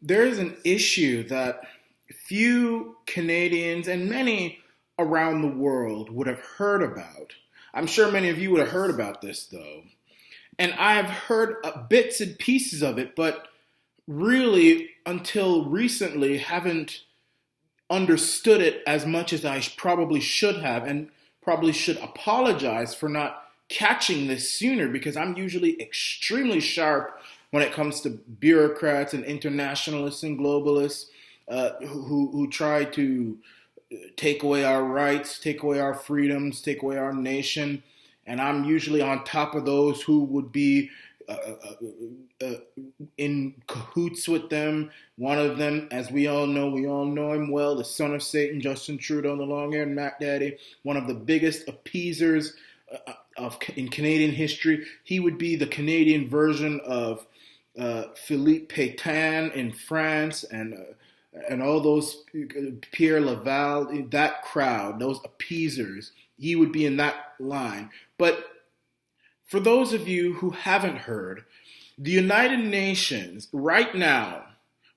there is an issue that few Canadians and many around the world would have heard about. I'm sure many of you would have heard about this, though. And I've heard bits and pieces of it, but really, until recently, haven't understood it as much as I probably should have, and probably should apologize for not catching this sooner, because I'm usually extremely sharp when it comes to bureaucrats and internationalists and globalists who try to take away our rights, take away our freedoms, take away our nation. And I'm usually on top of those who would be uh, uh, uh, in cahoots with them. One of them, as we all know him well, the son of Satan, Justin Trudeau, the long-haired Macdaddy, one of the biggest appeasers in Canadian history. He would be the Canadian version of Philippe Pétain in France, and all those Pierre Laval, that crowd, those appeasers. He would be in that line. But for those of you who haven't heard, the United Nations right now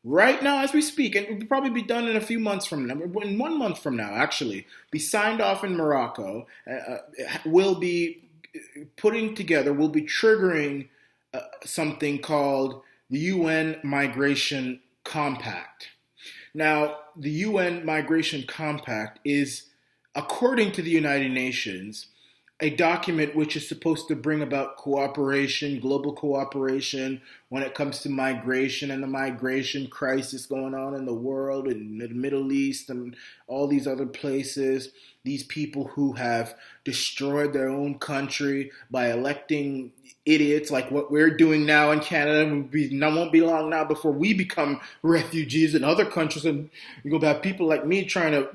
as we speak, and it will probably be done in a few months from now, in 1 month from now actually, be signed off in Morocco, will be will be triggering something called the UN Migration Compact. Now, the UN Migration Compact is, according to the United Nations, a document which is supposed to bring about cooperation, global cooperation, when it comes to migration and the migration crisis going on in the world, in the Middle East and all these other places. These people who have destroyed their own country by electing idiots like what we're doing now in Canada. Won't be long now before we become refugees in other countries, and you're gonna have people like me trying to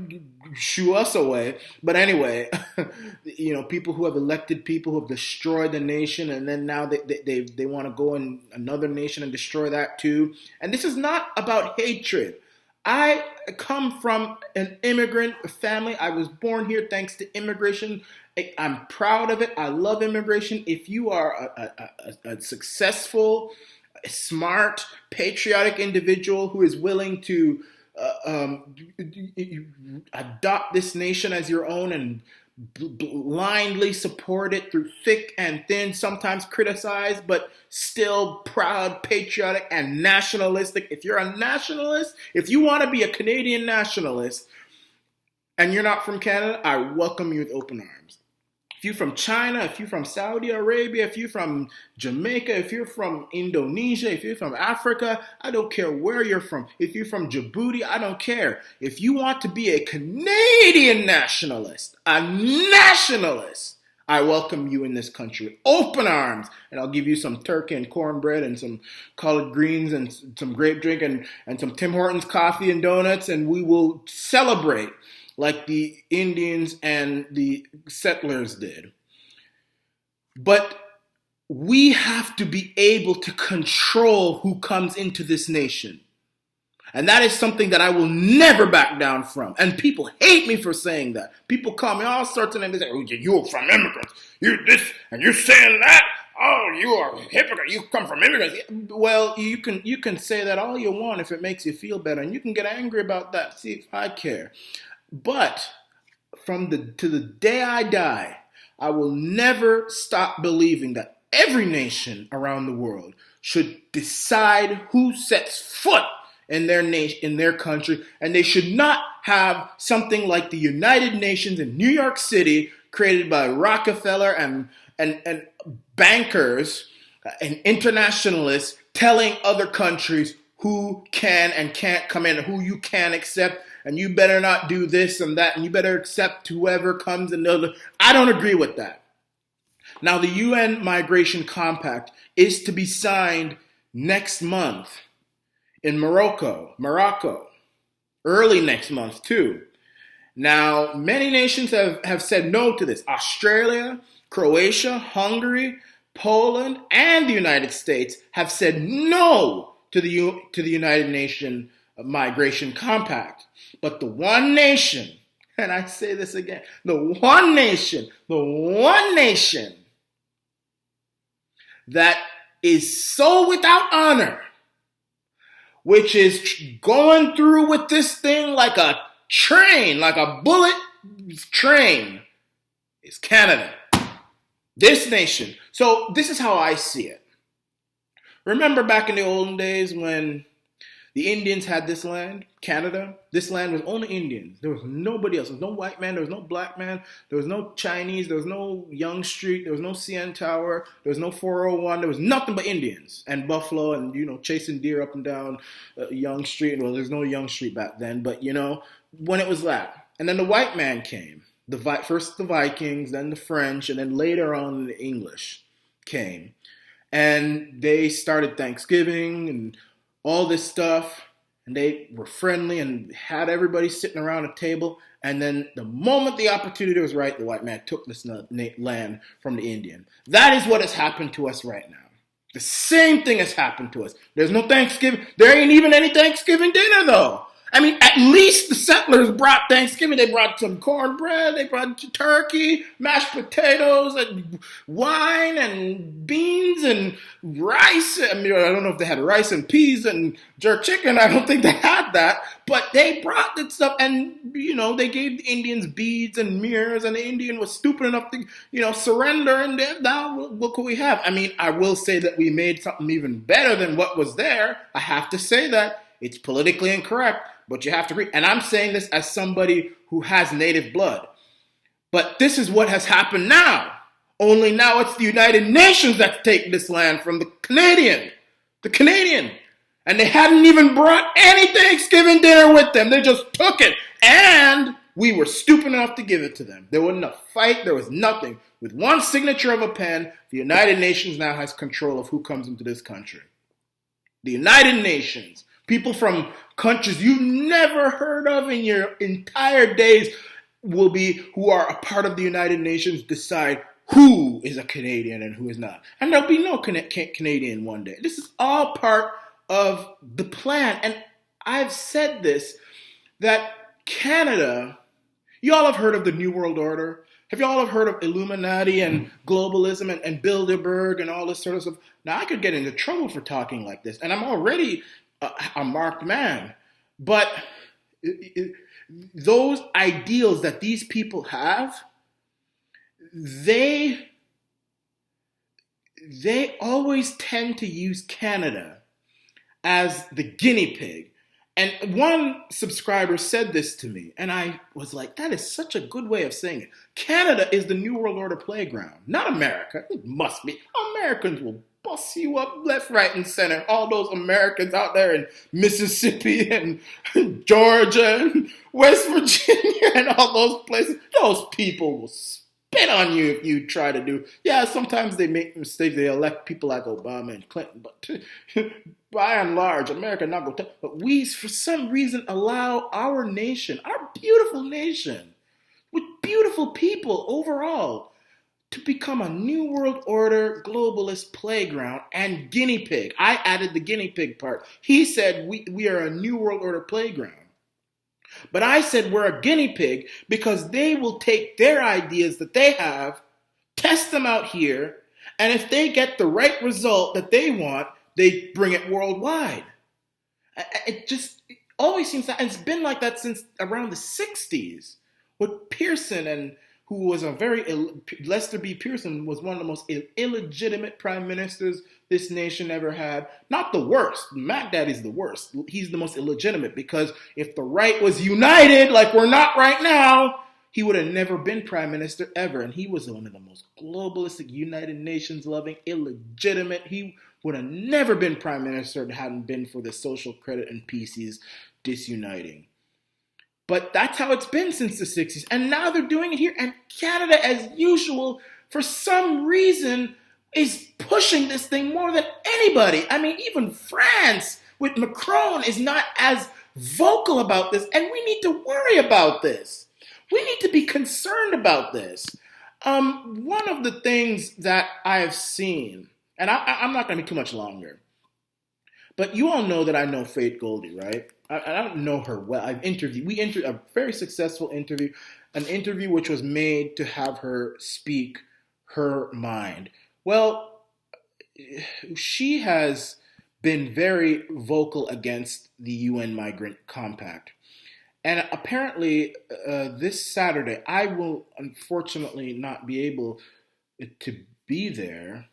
shoo us away. But anyway, people who have elected people who have destroyed the nation, and then now they want to go in another nation and destroy that too. And this is not about hatred. I come from an immigrant family. I was born here thanks to immigration. I'm proud of it. I love immigration. If you are a successful, smart, patriotic individual who is willing to adopt this nation as your own and blindly support it through thick and thin, sometimes criticized, but still proud, patriotic, and nationalistic. If you're a nationalist, if you want to be a Canadian nationalist and you're not from Canada, I welcome you with open arms. If you're from China, if you're from Saudi Arabia, if you're from Jamaica, if you're from Indonesia, if you're from Africa, I don't care where you're from. If you're from Djibouti, I don't care. If you want to be a Canadian nationalist, I welcome you in this country with open arms. And I'll give you some turkey and cornbread and some collard greens and some grape drink and some Tim Hortons coffee and donuts, and we will celebrate like the Indians and the settlers did. But we have to be able to control who comes into this nation. And that is something that I will never back down from. And people hate me for saying that. People call me all sorts of names. They say, oh, you're from immigrants. You're this, and you're saying that. Oh, you are a hypocrite. You come from immigrants. Well, you can say that all you want if it makes you feel better. And you can get angry about that. See if I care. But to the day I die, I will never stop believing that every nation around the world should decide who sets foot in their nation, in their country, and they should not have something like the United Nations in New York City, created by Rockefeller and bankers and internationalists, telling other countries who can and can't come in, who you can accept. And you better not do this and that, and you better accept whoever comes. I don't agree with that. Now, the UN Migration Compact is to be signed next month in Morocco, early next month too. Now, many nations have said no to this. Australia, Croatia, Hungary, Poland, and the United States have said no to the United Nations Migration Compact. But the one nation, and I say this again, the one nation that is so without honor which is going through with this thing like a train, like a bullet train, is Canada. This nation. So this is how I see it. Remember back in the olden days when the Indians had this land, Canada? This land was only Indians. There was nobody else. There was no white man. There was no black man. There was no Chinese. There was no Yonge Street. There was no CN Tower. There was no 401. There was nothing but Indians and buffalo and, chasing deer up and down Yonge Street. Well, there's no Yonge Street back then, but, when it was that. And then the white man came. First the Vikings, then the French, and then later on the English came. And they started Thanksgiving and all this stuff, and they were friendly and had everybody sitting around a table. And then the moment the opportunity was right, the white man took this land from the Indian. That is what has happened to us right now. The same thing has happened to us. There's no Thanksgiving. There ain't even any Thanksgiving dinner, though. I mean, at least the settlers brought Thanksgiving. They brought some cornbread, they brought turkey, mashed potatoes, and wine, and beans, and rice. I mean, I don't know if they had rice and peas and jerk chicken. I don't think they had that. But they brought that stuff, and, they gave the Indians beads and mirrors, and the Indian was stupid enough to, surrender, and now what could we have? I mean, I will say that we made something even better than what was there. I have to say that. It's politically incorrect. But you have to agree. And I'm saying this as somebody who has native blood. But this is what has happened now. Only now it's the United Nations that's taking this land from the Canadian. The Canadian. And they hadn't even brought any Thanksgiving dinner with them. They just took it. And we were stupid enough to give it to them. There wasn't a fight. There was nothing. With one signature of a pen, the United Nations now has control of who comes into this country. The United Nations. People from countries you never heard of in your entire days who are a part of the United Nations decide who is a Canadian and who is not. And there'll be no Canadian one day. This is all part of the plan. And I've said this, that Canada, you all have heard of the New World Order. Have you all have heard of Illuminati and globalism and Bilderberg and all this sort of stuff? Now, I could get into trouble for talking like this. And I'm already a marked man, but those ideals that these people have, they always tend to use Canada as the guinea pig. And one subscriber said this to me, and I was like, that is such a good way of saying it. Canada is the New World Order playground, not America. It must be. Americans will bust you up left, right, and center. All those Americans out there in Mississippi and Georgia and West Virginia and all those places, those people will spit on you if you try to do. Yeah, sometimes they make mistakes. They elect people like Obama and Clinton, but by and large, America not going to. But we, for some reason, allow our nation, our beautiful nation, with beautiful people overall, to become a New World Order globalist playground and guinea pig. I added the guinea pig part. He said we are a New World Order playground. But I said we're a guinea pig because they will take their ideas that they have, test them out here, and if they get the right result that they want, they bring it worldwide. It always seems that, and it's been like that since around the 60s with Pearson and who was Lester B. Pearson was one of the most illegitimate prime ministers this nation ever had. Not the worst. Macdaddy's the worst. He's the most illegitimate because if the right was united, like we're not right now, he would have never been prime minister ever. And he was one of the most globalistic, United Nations loving, illegitimate. He would have never been prime minister if it hadn't been for the social credit and PCs disuniting. But that's how it's been since the 60s. And now they're doing it here. And Canada, as usual, for some reason, is pushing this thing more than anybody. I mean, even France with Macron is not as vocal about this. And we need to worry about this. We need to be concerned about this. One of the things that I have seen, and I'm not going to be too much longer, but you all know that I know Faith Goldie, right? I don't know her well. We interviewed a very successful interview, an interview which was made to have her speak her mind. Well, she has been very vocal against the UN Migrant Compact. And apparently, this Saturday, I will unfortunately not be able to be there.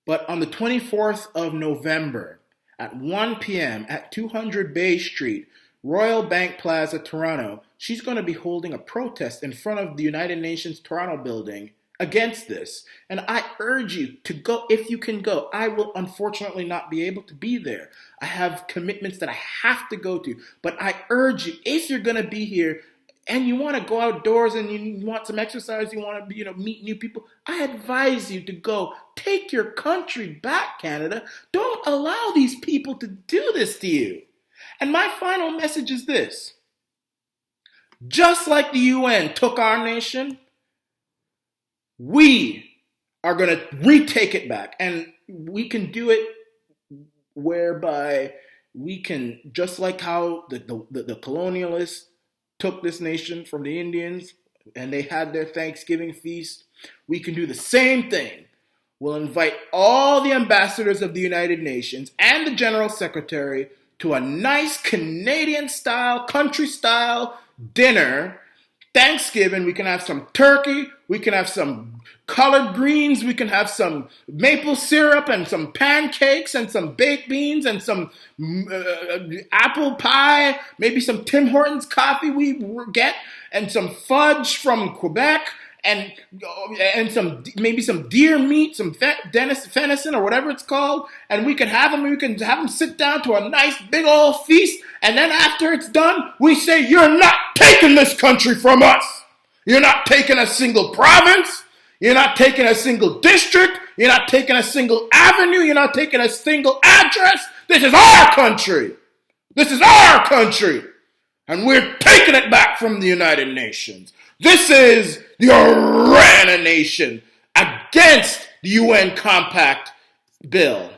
But on the 24th of November at 1 p.m. at 200 Bay Street, Royal Bank Plaza, Toronto, she's going to be holding a protest in front of the United Nations Toronto building against this. And I urge you to go if you can go. I will unfortunately not be able to be there. I have commitments that I have to go to. But I urge you, if you're going to be here and you want to go outdoors and you want some exercise, you want to meet new people, I advise you to go. Take your country back, Canada. Don't allow these people to do this to you. And my final message is this. Just like the UN took our nation, we are going to retake it back. And we can do it whereby we can, just like how the colonialists took this nation from the Indians and they had their Thanksgiving feast, we can do the same thing. We'll invite all the ambassadors of the United Nations and the General Secretary to a nice Canadian-style, country-style dinner. Thanksgiving, we can have some turkey, we can have some collard greens, we can have some maple syrup and some pancakes and some baked beans and some apple pie, maybe some Tim Hortons coffee we get, and some fudge from Quebec, and maybe some deer meat, some venison or whatever it's called, and we can have them sit down to a nice big old feast, and then after it's done, we say, you're not taking this country from us. You're not taking a single province. You're not taking a single district. You're not taking a single avenue. You're not taking a single address. This is our country. This is our country. And we're taking it back from the United Nations. This is the Arana Nation against the UN Compact bill.